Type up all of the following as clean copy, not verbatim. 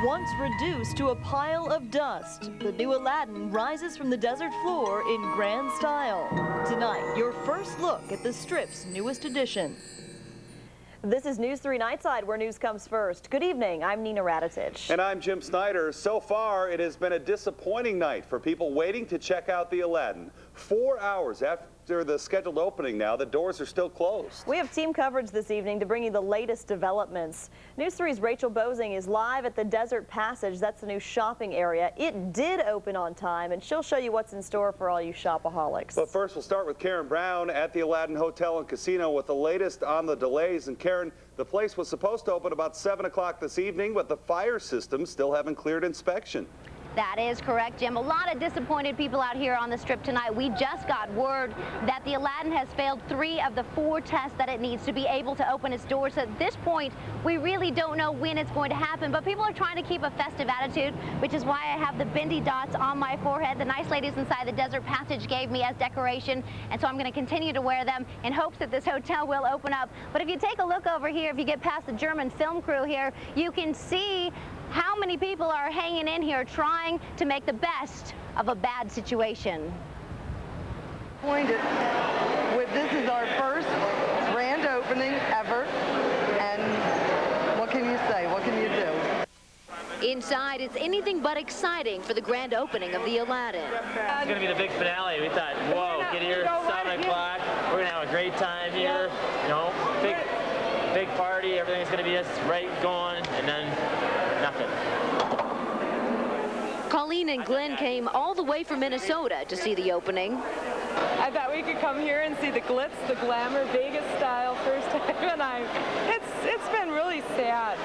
Once reduced to a pile of dust, the new Aladdin rises from the desert floor in grand style. Tonight, your first look at the Strip's newest edition. This is News 3 Nightside, where news comes first. Good evening, I'm Nina Radetich. And I'm Jim Snyder. So far, it has been a disappointing night for people waiting to check out the Aladdin. 4 hours after the scheduled opening now, the doors are still closed. We have team coverage this evening to bring you the latest developments. News 3's Rachel Boesing is live at the Desert Passage. That's the new shopping area. It did open on time, and she'll show you what's in store for all you shopaholics. But first, we'll start with Karen Brown at the Aladdin Hotel and Casino with the latest on the delays. And Karen, the place was supposed to open about 7 o'clock this evening, but the fire system still haven't cleared inspection. That is correct, Jim. A lot of disappointed people out here on the Strip tonight. We just got word that the Aladdin has failed 3 of the 4 tests that it needs to be able to open its doors. So at this point, we really don't know when it's going to happen, but people are trying to keep a festive attitude, which is why I have the bendy dots on my forehead. The nice ladies inside the Desert Passage gave me as decoration, and so I'm going to continue to wear them in hopes that this hotel will open up. But if you take a look over here, if you get past the German film crew here, you can see how many people are hanging in here trying to make the best of a bad situation. This is our first grand opening ever, and what can you say? What can you do? Inside, it's anything but exciting for the grand opening of the Aladdin. It's going to be the big finale. We thought, whoa, get here, 7 o'clock. We're going to have a great time here. You know, big party. Everything's going to be just right going, and then nothing. Colleen and Glenn came all the way from Minnesota to see the opening. I thought we could come here and see the glitz, the glamour, Vegas style first time, and it's been really sad.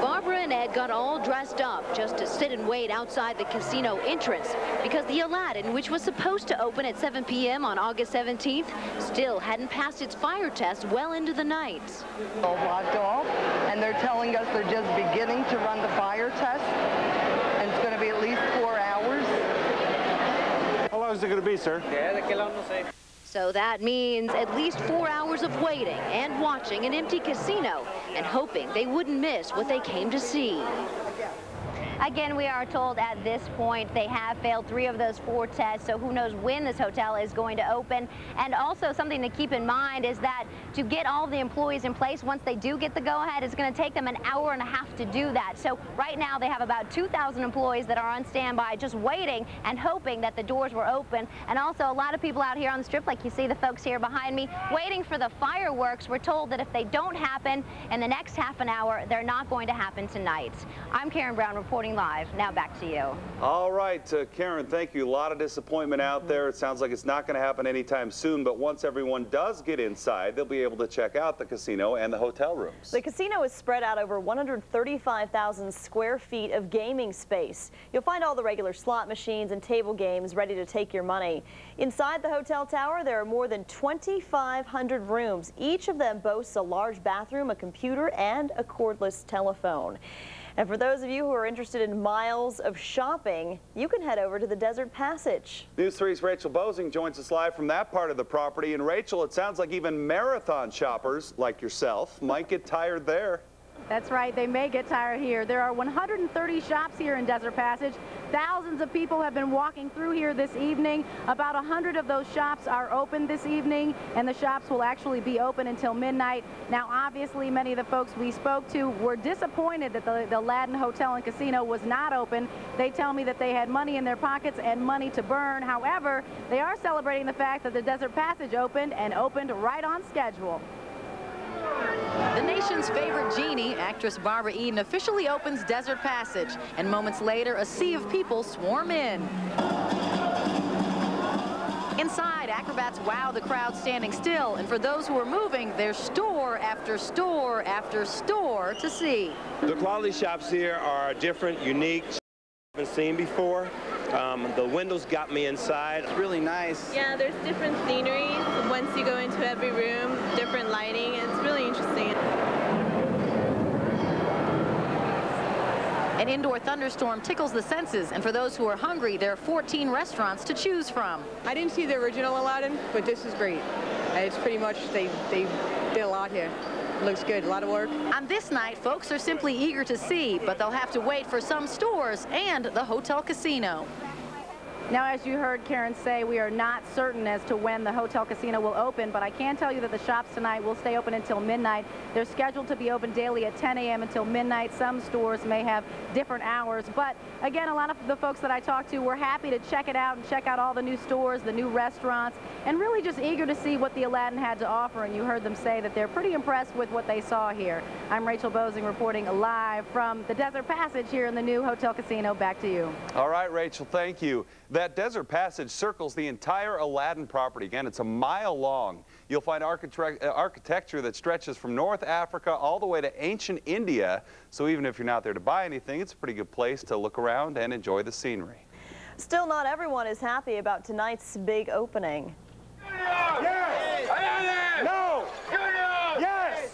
Barbara and Ed got all dressed up just to sit and wait outside the casino entrance because the Aladdin, which was supposed to open at 7 p.m. on August 17th, still hadn't passed its fire test well into the night. All blocked off, and they're telling us they're just beginning to run the fire test, and it's going to be at least 4 hours. How long is it going to be, sir? So that means at least 4 hours of waiting and watching an empty casino and hoping they wouldn't miss what they came to see. Again, we are told at this point they have failed 3 of those 4 tests, so who knows when this hotel is going to open. And also something to keep in mind is that to get all the employees in place, once they do get the go-ahead, it's going to take them an hour and a half to do that. So right now they have about 2,000 employees that are on standby just waiting and hoping that the doors were open. And also a lot of people out here on the Strip, like you see the folks here behind me, waiting for the fireworks. We're told that if they don't happen in the next half an hour, they're not going to happen tonight. I'm Karen Brown reporting live. Now back to you. All right, Karen, thank you. A lot of disappointment out there. It sounds like it's not going to happen anytime soon, but once everyone does get inside, they'll be able to check out the casino and the hotel rooms. The casino is spread out over 135,000 square feet of gaming space. You'll find all the regular slot machines and table games ready to take your money. Inside the hotel tower, there are more than 2,500 rooms. Each of them boasts a large bathroom, a computer, and a cordless telephone. And for those of you who are interested in miles of shopping, you can head over to the Desert Passage. News 3's Rachel Boesing joins us live from that part of the property. And Rachel, it sounds like even marathon shoppers like yourself might get tired there. That's right, they may get tired here. There are 130 shops here in Desert Passage. Thousands of people have been walking through here this evening. About 100 of those shops are open this evening, and the shops will actually be open until midnight. Now, obviously, many of the folks we spoke to were disappointed that the Aladdin Hotel and Casino was not open. They tell me that they had money in their pockets and money to burn. However, they are celebrating the fact that the Desert Passage opened and opened right on schedule. The nation's favorite genie, actress Barbara Eden, officially opens Desert Passage, and moments later, a sea of people swarm in. Inside, acrobats wow the crowd standing still, and for those who are moving, there's store after store after store to see. The quality shops here are different, unique, I haven't seen before. The windows got me inside. It's really nice. Yeah, there's different sceneries. Once you go into every room, different lighting. It's really interesting. An indoor thunderstorm tickles the senses, and for those who are hungry, there are 14 restaurants to choose from. I didn't see the original Aladdin, but this is great. It's pretty much, they did a lot here. Looks good. A lot of work. On this night, folks are simply eager to see, but they'll have to wait for some stores and the hotel casino. Now, as you heard Karen say, we are not certain as to when the hotel casino will open, but I can tell you that the shops tonight will stay open until midnight. They're scheduled to be open daily at 10 a.m. until midnight. Some stores may have different hours, but again, a lot of the folks that I talked to were happy to check it out and check out all the new stores, the new restaurants, and really just eager to see what the Aladdin had to offer, and you heard them say that they're pretty impressed with what they saw here. I'm Rachel Boesing reporting live from the Desert Passage here in the new hotel casino. Back to you. All right, Rachel, thank you. That Desert Passage circles the entire Aladdin property. Again, it's a mile long. You'll find architecture that stretches from North Africa all the way to ancient India. So even if you're not there to buy anything, it's a pretty good place to look around and enjoy the scenery. Still, not everyone is happy about tonight's big opening. Yes! No! Yes!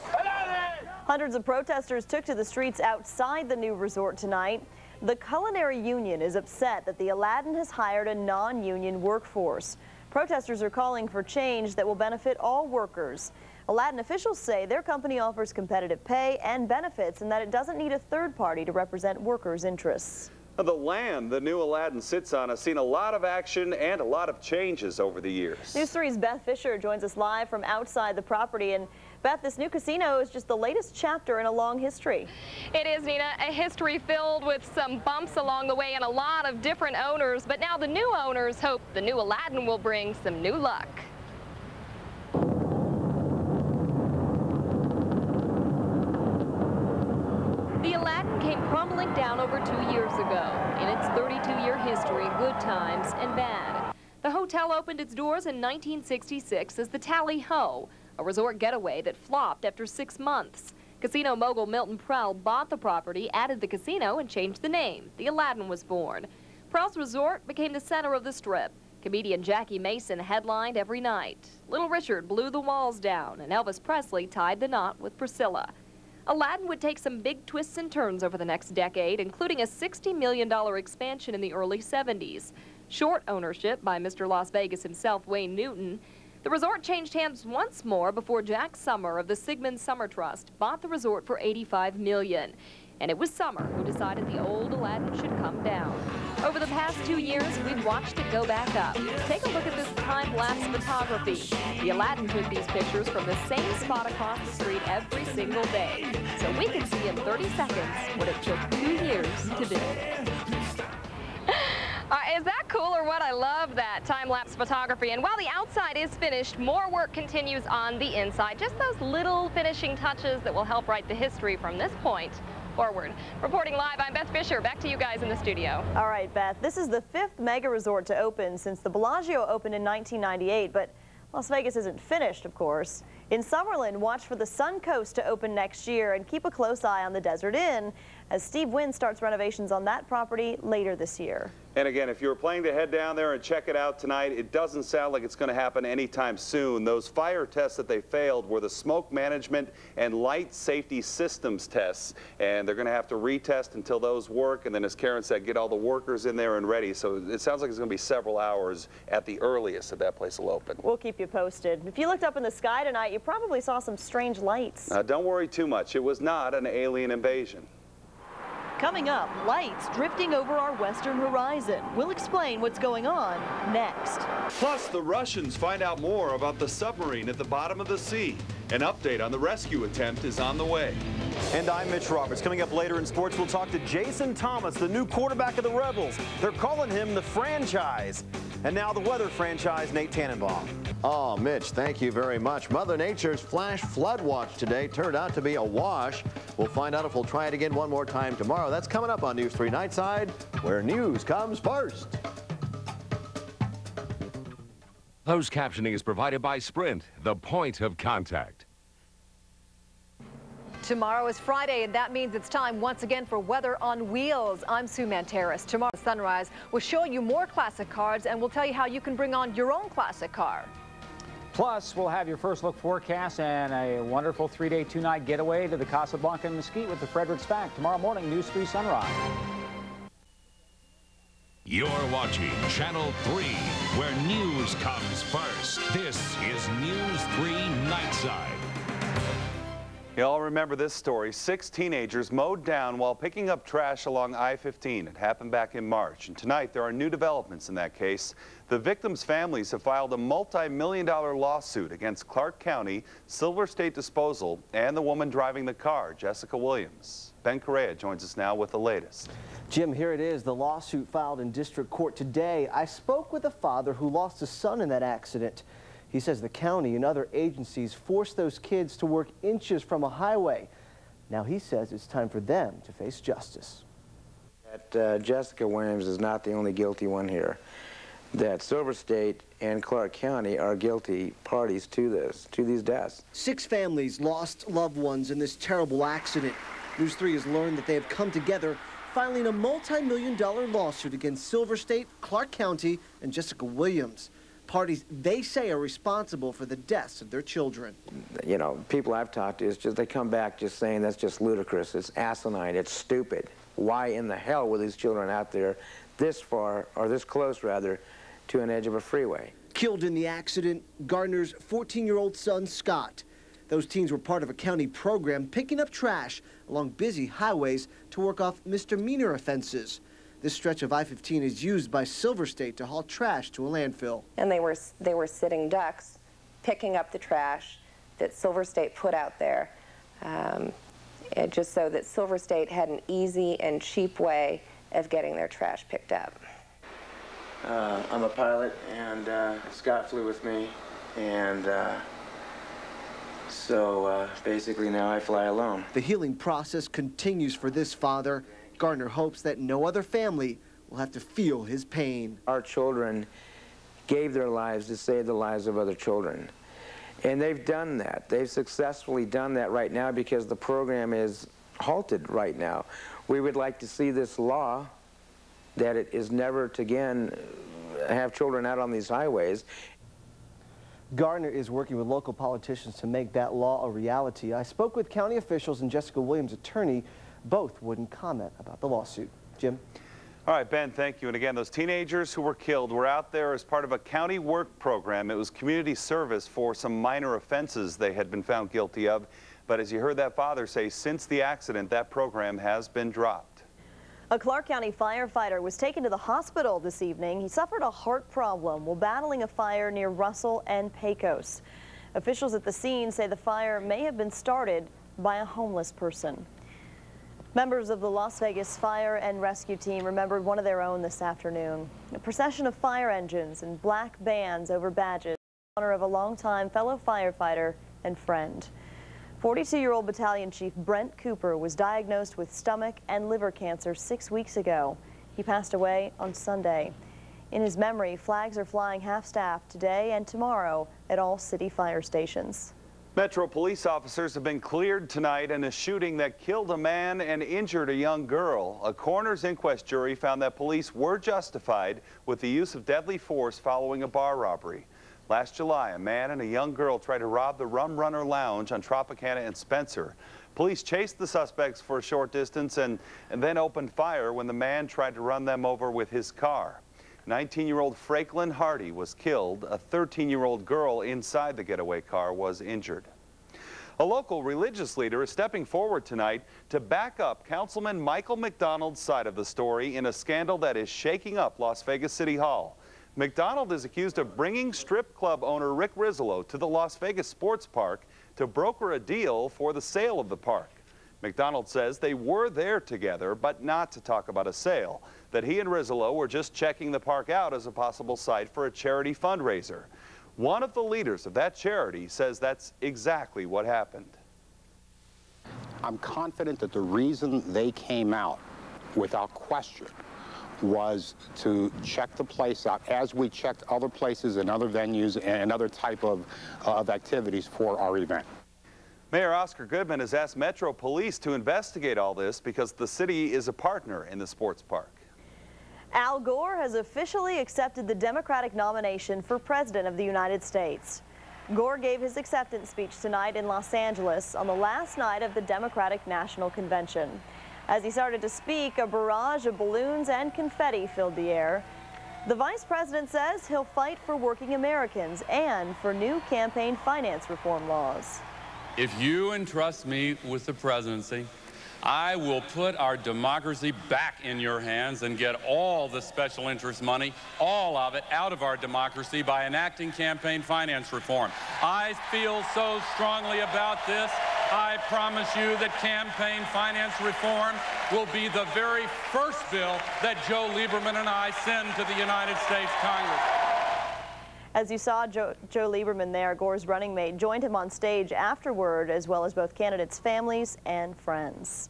Hundreds of protesters took to the streets outside the new resort tonight. The Culinary Union is upset that the Aladdin has hired a non-union workforce. Protesters are calling for change that will benefit all workers. Aladdin officials say their company offers competitive pay and benefits and that it doesn't need a third party to represent workers' interests. The land the new Aladdin sits on has seen a lot of action and a lot of changes over the years. News 3's Beth Fisher joins us live from outside the property. And Beth, this new casino is just the latest chapter in a long history. It is, Nina, a history filled with some bumps along the way and a lot of different owners. But now the new owners hope the new Aladdin will bring some new luck. The Aladdin came crumbling down over 2 years ago. In its 32-year history, good times and bad. The hotel opened its doors in 1966 as the Tally Ho, a resort getaway that flopped after 6 months. Casino mogul Milton Prell bought the property, added the casino, and changed the name. The Aladdin was born. Prell's resort became the center of the Strip. Comedian Jackie Mason headlined every night. Little Richard blew the walls down, and Elvis Presley tied the knot with Priscilla. Aladdin would take some big twists and turns over the next decade, including a $60 million expansion in the early 70s. Short ownership by Mr. Las Vegas himself, Wayne Newton. The resort changed hands once more before Jack Summer of the Sigmund Summer Trust bought the resort for $85 million. And it was Summer who decided the old Aladdin should come down. Over the past 2 years, we've watched it go back up. Take a look at this time-lapse photography. The Aladdin took these pictures from the same spot across the street every single day. So we can see in 30 seconds what it took 2 years to build. Is that cool or what? I love that time-lapse photography. And while the outside is finished, more work continues on the inside. Just those little finishing touches that will help write the history from this point forward. Reporting live, I'm Beth Fisher. Back to you guys in the studio. All right, Beth. This is the 5th mega resort to open since the Bellagio opened in 1998, but Las Vegas isn't finished, of course. In Summerlin, watch for the Sun Coast to open next year and keep a close eye on the Desert Inn as Steve Wynn starts renovations on that property later this year. And again, if you were planning to head down there and check it out tonight, it doesn't sound like it's going to happen anytime soon. Those fire tests that they failed were the smoke management and light safety systems tests, and they're going to have to retest until those work, and then, as Karen said, get all the workers in there and ready. So it sounds like it's going to be several hours at the earliest that place will open. We'll keep you posted. If you looked up in the sky tonight, you probably saw some strange lights. Don't worry too much. It was not an alien invasion. Coming up, lights drifting over our western horizon. We'll explain what's going on next. Plus, the Russians find out more about the submarine at the bottom of the sea. An update on the rescue attempt is on the way. And I'm Mitch Roberts. Coming up later in sports, we'll talk to Jason Thomas, the new quarterback of the Rebels. They're calling him the franchise. And now the weather franchise, Nate Tannebaum. Oh, Mitch, thank you very much. Mother Nature's flash flood watch today turned out to be a wash. We'll find out if we'll try it again one more time tomorrow. That's coming up on News 3 Nightside, where news comes first. Closed captioning is provided by Sprint, the point of contact. Tomorrow is Friday, and that means it's time once again for Weather on Wheels. I'm Sue Manteris. Tomorrow at sunrise, we'll show you more classic cars, and we'll tell you how you can bring on your own classic car. Plus, we'll have your first look forecast and a wonderful 3-day, 2-night getaway to the Casablanca and Mesquite with the Fredericks Bank. Tomorrow morning, News 3 Sunrise. You're watching Channel 3, where news comes first. This is News 3 Nightside. You all remember this story. 6 teenagers mowed down while picking up trash along I-15. It happened back in March. And tonight there are new developments in that case. The victims' families have filed a multi-million-dollar lawsuit against Clark County, Silver State Disposal, and the woman driving the car, Jessica Williams. Ben Correa joins us now with the latest. Jim, here it is, the lawsuit filed in district court today. I spoke with a father who lost a son in that accident. He says the county and other agencies forced those kids to work inches from a highway. Now he says it's time for them to face justice. That Jessica Williams is not the only guilty one here. That Silver State and Clark County are guilty parties to this, to these deaths. 6 families lost loved ones in this terrible accident. News 3 has learned that they have come together, filing a multi-million-dollar lawsuit against Silver State, Clark County, and Jessica Williams. Parties they say are responsible for the deaths of their children. You know, people I've talked to, it's just they come back just saying that's just ludicrous, it's asinine, it's stupid. Why in the hell were these children out there this far, or this close rather, to an edge of a freeway? Killed in the accident, Gardner's 14-year-old son, Scott. Those teens were part of a county program picking up trash along busy highways to work off misdemeanor offenses. This stretch of I-15 is used by Silver State to haul trash to a landfill. And they were sitting ducks picking up the trash that Silver State put out there, just so that Silver State had an easy and cheap way of getting their trash picked up. I'm a pilot, and Scott flew with me, and so basically now I fly alone. The healing process continues for this father. Gardner hopes that no other family will have to feel his pain. Our children gave their lives to save the lives of other children. And they've done that. They've successfully done that right now because the program is halted right now. We would like to see this law that it is never to again have children out on these highways. Gardner is working with local politicians to make that law a reality. I spoke with county officials and Jessica Williams' attorney. Both wouldn't comment about the lawsuit. Jim? All right, Ben, thank you. And again, those teenagers who were killed were out there as part of a county work program. It was community service for some minor offenses they had been found guilty of. But as you heard that father say, since the accident, that program has been dropped. A Clark County firefighter was taken to the hospital this evening. He suffered a heart problem while battling a fire near Russell and Pecos. Officials at the scene say the fire may have been started by a homeless person. Members of the Las Vegas Fire and Rescue Team remembered one of their own this afternoon. A procession of fire engines and black bands over badges in honor of a longtime fellow firefighter and friend. 42-year-old Battalion Chief Brent Cooper was diagnosed with stomach and liver cancer 6 weeks ago. He passed away on Sunday. In his memory, flags are flying half-staff today and tomorrow at all city fire stations. Metro police officers have been cleared tonight in a shooting that killed a man and injured a young girl. A coroner's inquest jury found that police were justified with the use of deadly force following a bar robbery. Last July, a man and a young girl tried to rob the Rum Runner Lounge on Tropicana and Spencer. Police chased the suspects for a short distance and then opened fire when the man tried to run them over with his car. 19-year-old Franklin Hardy was killed. A 13-year-old girl inside the getaway car was injured. A local religious leader is stepping forward tonight to back up Councilman Michael McDonald's side of the story in a scandal that is shaking up Las Vegas City Hall. McDonald is accused of bringing strip club owner Rick Rizzolo to the Las Vegas Sports Park to broker a deal for the sale of the park. McDonald says they were there together, but not to talk about a sale, that he and Rizzolo were just checking the park out as a possible site for a charity fundraiser. One of the leaders of that charity says that's exactly what happened. I'm confident that the reason they came out, without question, was to check the place out as we checked other places and other venues and other type of activities for our event. Mayor Oscar Goodman has asked Metro Police to investigate all this because the city is a partner in the sports park. Al Gore has officially accepted the Democratic nomination for President of the United States. Gore gave his acceptance speech tonight in Los Angeles on the last night of the Democratic National Convention. As he started to speak, a barrage of balloons and confetti filled the air. The vice president says he'll fight for working Americans and for new campaign finance reform laws. if you entrust me with the presidency, I will put our democracy back in your hands and get all the special interest money, all of it, out of our democracy by enacting campaign finance reform. I feel so strongly about this. I promise you that campaign finance reform will be the very first bill that Joe Lieberman and I send to the United States Congress. As you saw, Joe Lieberman there, Gore's running mate, joined him on stage afterward, as well as both candidates' families and friends.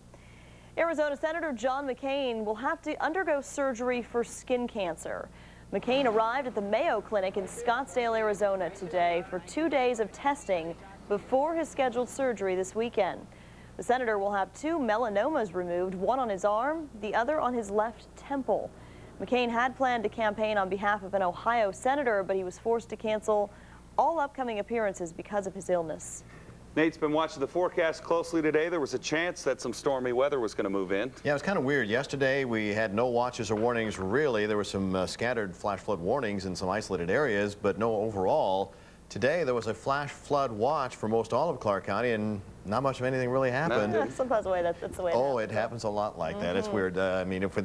Arizona Senator John McCain will have to undergo surgery for skin cancer. McCain arrived at the Mayo Clinic in Scottsdale, Arizona today for 2 days of testing before his scheduled surgery this weekend. The senator will have 2 melanomas removed, one on his arm, the other on his left temple. McCain had planned to campaign on behalf of an Ohio senator, but he was forced to cancel all upcoming appearances because of his illness. Nate's been watching the forecast closely today. There was a chance that some stormy weather was going to move in. Yeah, it was kind of weird. Yesterday, we had no watches or warnings, really. There were some scattered flash flood warnings in some isolated areas, but no overall. Today, there was a flash flood watch for most all of Clark County, and not much of anything really happened. Yeah, sometimes that's the way it happens. It happens a lot like that. It's weird. I mean, if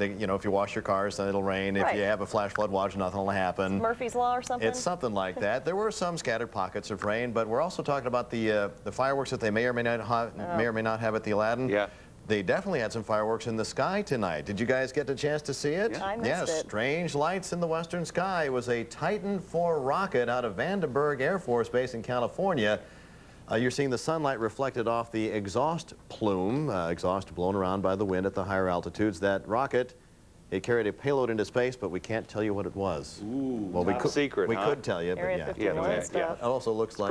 you wash your cars, then it'll rain. If you have a flash flood watch, nothing will happen. Murphy's Law or something? It's something like that. There were some scattered pockets of rain, but we're also talking about the fireworks that they may or may not have at the Aladdin. Yeah. They definitely had some fireworks in the sky tonight. Did you guys get the chance to see it? Yeah. I missed it. Strange lights in the western sky. It was a Titan IV rocket out of Vandenberg Air Force Base in California. You're seeing the sunlight reflected off the exhaust plume, exhaust blown around by the wind at the higher altitudes. That rocket, it carried a payload into space, but we can't tell you what it was. Ooh, well, we could tell you, but yeah. It also looks like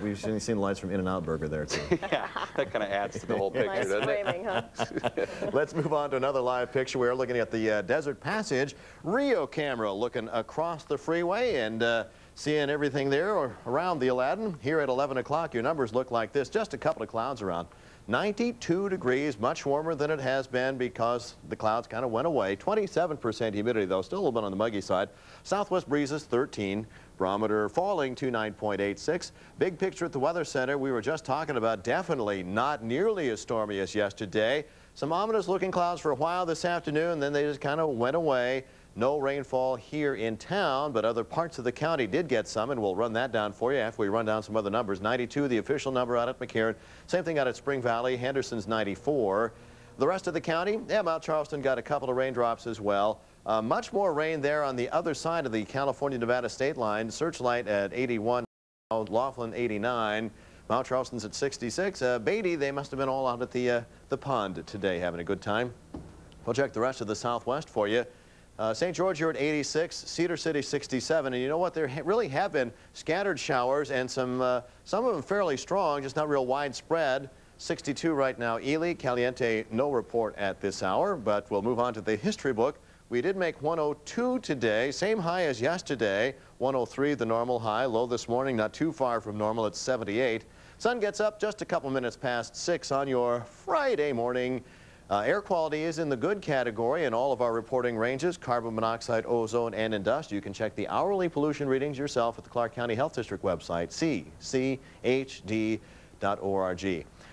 we've seen the lights from In-N-Out Burger there, too. Yeah, that kind of adds to the whole picture, nice doesn't framing, it? Huh? Let's move on to another live picture. We're looking at the Desert Passage. Rio camera looking across the freeway and seeing everything there around the Aladdin. Here at 11 o'clock, your numbers look like this. Just a couple of clouds around. 92 degrees, much warmer than it has been because the clouds kind of went away. 27% humidity, though, still a little bit on the muggy side. Southwest breezes, 13. Barometer falling to 9.86. Big picture at the Weather Center. We were just talking about definitely not nearly as stormy as yesterday. Some ominous looking clouds for a while this afternoon, then they just kind of went away. No rainfall here in town, but other parts of the county did get some, and we'll run that down for you after we run down some other numbers. 92, the official number out at McCarran. Same thing out at Spring Valley. Henderson's 94. The rest of the county, Mount Charleston got a couple of raindrops as well. Much more rain there on the other side of the California-Nevada state line. Searchlight at 81, Laughlin 89. Mount Charleston's at 66. Beatty, they must have been all out at the pond today having a good time. We'll check the rest of the Southwest for you. St. George, you're at 86, Cedar City 67, and you know what? There really have been scattered showers and some of them fairly strong, just not real widespread. 62 right now. Ely, Caliente, no report at this hour, but we'll move on to the history book. We did make 102 today, same high as yesterday. 103, the normal high. Low this morning, not too far from normal at 78. Sun gets up just a couple minutes past 6 on your Friday morning. Air quality is in the good category in all of our reporting ranges, carbon monoxide, ozone, and dust. You can check the hourly pollution readings yourself at the Clark County Health District website, cchd.org.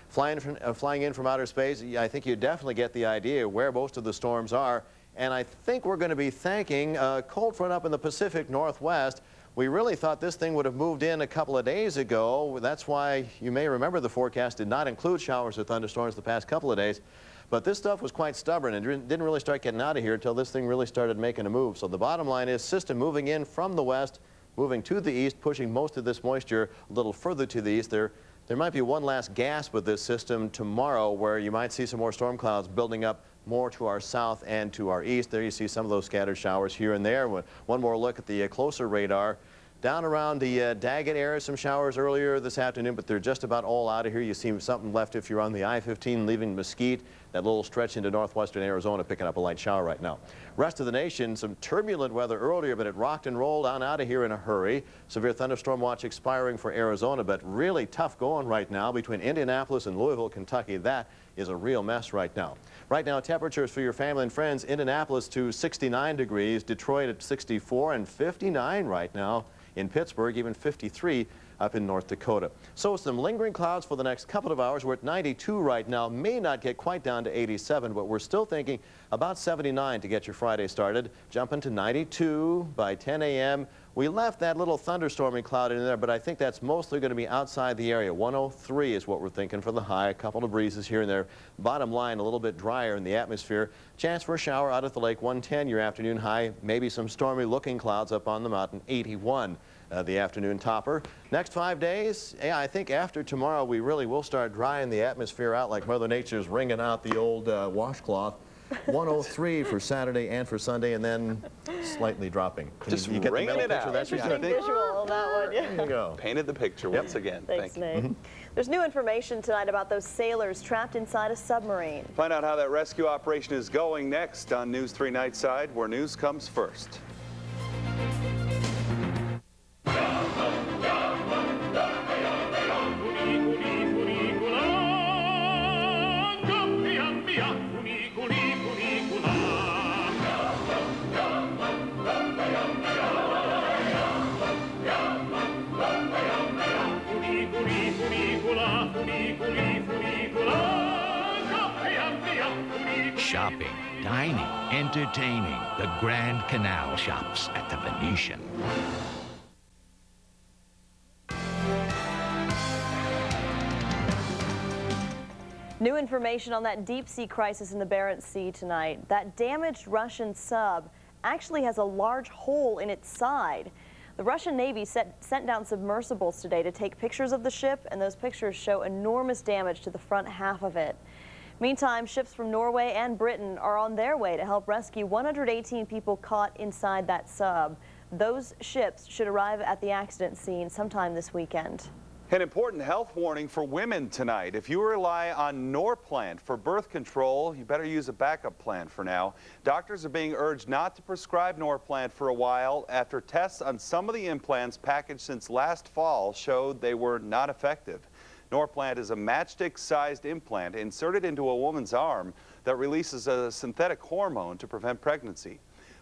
Flying in from outer space, I think you definitely get the idea where most of the storms are, and I think we're going to be thanking a cold front up in the Pacific Northwest. We really thought this thing would have moved in a couple of days ago. That's why you may remember the forecast did not include showers or thunderstorms the past couple of days. But this stuff was quite stubborn and didn't really start getting out of here until this thing really started making a move. So the bottom line is system moving in from the west, moving to the east, pushing most of this moisture a little further to the east. There might be one last gasp with this system tomorrow where you might see some more storm clouds building up more to our south and to our east. There you see some of those scattered showers here and there. One more look at the closer radar. Down around the Daggett area, some showers earlier this afternoon, but they're just about all out of here. You see something left if you're on the I-15 leaving Mesquite, that little stretch into northwestern Arizona, picking up a light shower right now. Rest of the nation, some turbulent weather earlier, but it rocked and rolled on out of here in a hurry. Severe thunderstorm watch expiring for Arizona, but really tough going right now between Indianapolis and Louisville, Kentucky. That is a real mess right now. Right now, temperatures for your family and friends, Indianapolis to 69 degrees, Detroit at 64 and 59 right now. In Pittsburgh, even 53 up in North Dakota. So some lingering clouds for the next couple of hours. We're at 92 right now. May not get quite down to 87, but we're still thinking about 79 to get your Friday started. Jumping to 92 by 10 a.m. We left that little thunderstorming cloud in there, but I think that's mostly going to be outside the area. 103 is what we're thinking for the high. A couple of breezes here and there. Bottom line, a little bit drier in the atmosphere. Chance for a shower out at the lake. 110 your afternoon high. Maybe some stormy looking clouds up on the mountain. 81 the afternoon topper. Next 5 days, yeah, I think after tomorrow we really will start drying the atmosphere out like Mother Nature's wringing out the old washcloth. 103 for Saturday and for Sunday, and then slightly dropping. Just you get wringing the it picture? out. That's Interesting visual on that one. Yeah. There you go. Painted the picture once again. Thanks, Thank you. Nate. There's new information tonight about those sailors trapped inside a submarine. Find out how that rescue operation is going next on News 3 Nightside, where news comes first. Shopping, dining, entertaining. The Grand Canal shops at the Venetian. New information on that deep-sea crisis in the Barents Sea tonight. That damaged Russian sub actually has a large hole in its side. The Russian Navy sent down submersibles today to take pictures of the ship, and those pictures show enormous damage to the front half of it. Meantime, ships from Norway and Britain are on their way to help rescue 118 people caught inside that sub. Those ships should arrive at the accident scene sometime this weekend. An important health warning for women tonight. If you rely on Norplant for birth control, you better use a backup plan for now. Doctors are being urged not to prescribe Norplant for a while after tests on some of the implants packaged since last fall showed they were not effective. Norplant is a matchstick-sized implant inserted into a woman's arm that releases a synthetic hormone to prevent pregnancy.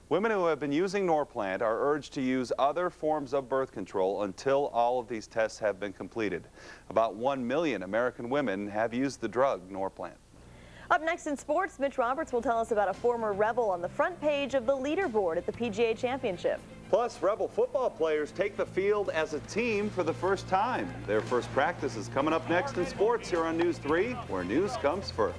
Women who have been using Norplant are urged to use other forms of birth control until all of these tests have been completed. About 1 million American women have used the drug Norplant. Up next in sports, Mitch Roberts will tell us about a former Rebel on the front page of the leaderboard at the PGA Championship. Plus, Rebel football players take the field as a team for the first time. Their first practice is coming up next in sports here on News 3, where news comes first.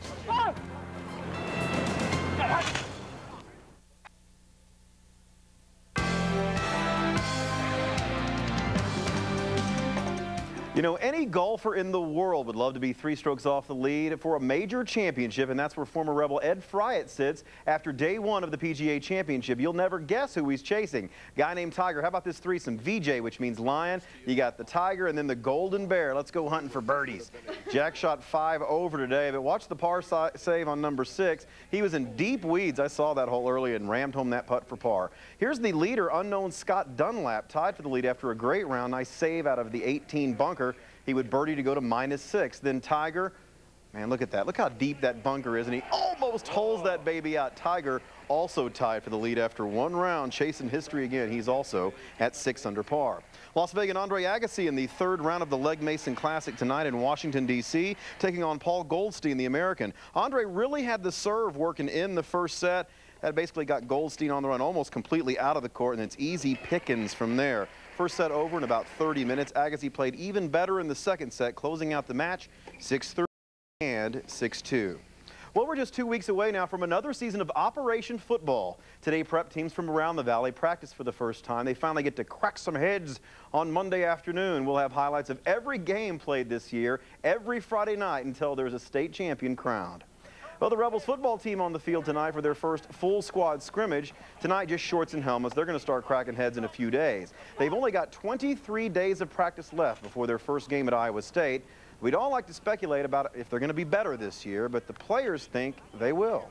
You know, any golfer in the world would love to be 3 strokes off the lead for a major championship, and that's where former Rebel Ed Fryatt sits after day 1 of the PGA Championship. You'll never guess who he's chasing. Guy named Tiger. How about this threesome? VJ, which means lion. You got the tiger and then the golden bear. Let's go hunting for birdies. Jack shot 5 over today, but watch the par save on number 6. He was in deep weeds. I saw that hole early and rammed home that putt for par. Here's the leader, unknown Scott Dunlap, tied for the lead after a great round. Nice save out of the 18 bunker. He would birdie to go to -6. Then Tiger, man, look at that. Look how deep that bunker is, and he almost holes that baby out. Tiger also tied for the lead after 1 round, chasing history again. He's also at 6 under par. Las Vegas Andre Agassi in the 3rd round of the Legg Mason Classic tonight in Washington, D.C., taking on Paul Goldstein, the American. Andre really had the serve working in the first set. That basically got Goldstein on the run almost completely out of the court, and it's easy pickings from there. First set over in about 30 minutes. Agassi played even better in the second set, closing out the match 6-3 and 6-2. Well, we're just 2 weeks away now from another season of Operation Football. Today, prep teams from around the valley practice for the first time. They finally get to crack some heads on Monday afternoon. We'll have highlights of every game played this year, every Friday night until there's a state champion crowned. Well, the Rebels football team on the field tonight for their first full squad scrimmage. Tonight, just shorts and helmets. They're going to start cracking heads in a few days. They've only got 23 days of practice left before their first game at Iowa State. We'd all like to speculate about if they're going to be better this year, but the players think they will.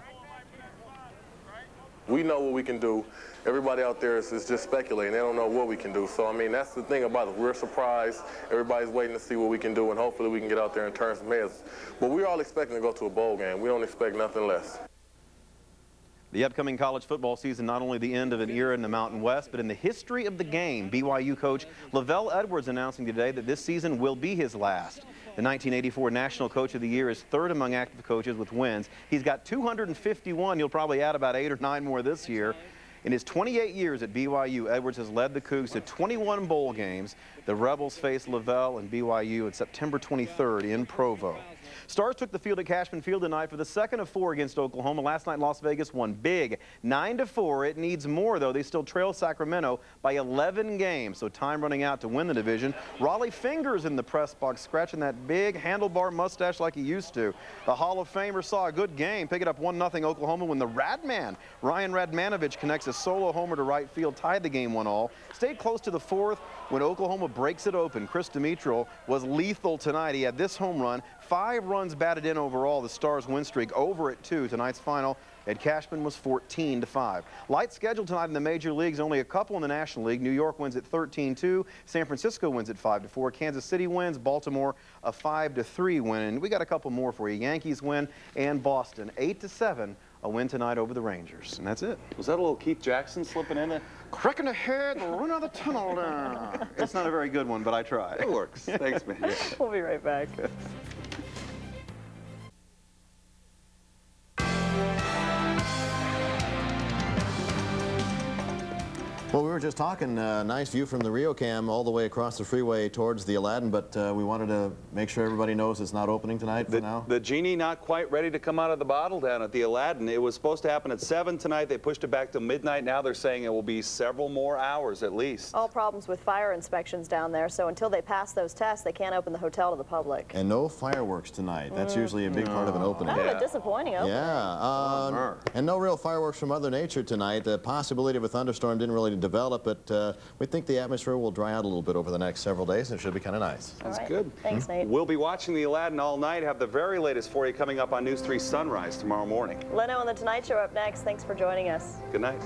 We know what we can do. Everybody out there is just speculating. They don't know what we can do. So, I mean, that's the thing about it. We're surprised. Everybody's waiting to see what we can do, and hopefully we can get out there and turn some heads. But we're all expecting to go to a bowl game. We don't expect nothing less. The upcoming college football season, not only the end of an era in the Mountain West, but in the history of the game. BYU coach Lavelle Edwards announcing today that this season will be his last. The 1984 National Coach of the Year is third among active coaches with wins. He's got 251. You'll probably add about 8 or 9 more this year. In his 28 years at BYU, Edwards has led the Cougs to 21 bowl games. The Rebels face Lavelle and BYU on September 23rd in Provo. Stars took the field at Cashman Field tonight for the second of 4 against Oklahoma. Last night, Las Vegas won big, 9-4. It needs more, though. They still trail Sacramento by 11 games, so time running out to win the division. Raleigh Fingers in the press box, scratching that big handlebar mustache like he used to. The Hall of Famer saw a good game, pick it up 1-0 Oklahoma when the Radman, Ryan Radmanovich, connects a solo homer to right field, tied the game 1-1. Stayed close to the 4th when Oklahoma breaks it open. Chris Dimitro was lethal tonight. He had this home run, 5 runs batted in overall. The Stars win streak over at 2. Tonight's final at Cashman was 14-5. Light schedule tonight in the major leagues, only a couple in the National League. New York wins at 13-2. San Francisco wins at 5-4. Kansas City wins. Baltimore a 5-3 win. And we got a couple more for you. Yankees win and Boston 8-7. A win tonight over the Rangers. And that's it. Was that a little Keith Jackson slipping in there? Cracking ahead, run out of the tunnel down. It's not a very good one, but I tried. It works. Thanks, man. We'll be right back. Well, we were just talking, nice view from the Rio Cam all the way across the freeway towards the Aladdin, but we wanted to make sure everybody knows it's not opening tonight for now. The genie not quite ready to come out of the bottle down at the Aladdin. It was supposed to happen at 7 tonight. They pushed it back to midnight. Now they're saying it will be several more hours at least. All problems with fire inspections down there, so until they pass those tests, they can't open the hotel to the public. And no fireworks tonight. That's usually a big part of an opening. Kind of a disappointing opening. Yeah. And no real fireworks from Mother Nature tonight. The possibility of a thunderstorm didn't really develop, but we think the atmosphere will dry out a little bit over the next several days, and it should be kind of nice. That's good. Thanks, Nate. We'll be watching the Aladdin all night. Have the very latest for you coming up on News 3 Sunrise tomorrow morning. Leno and The Tonight Show up next. Thanks for joining us. Good night.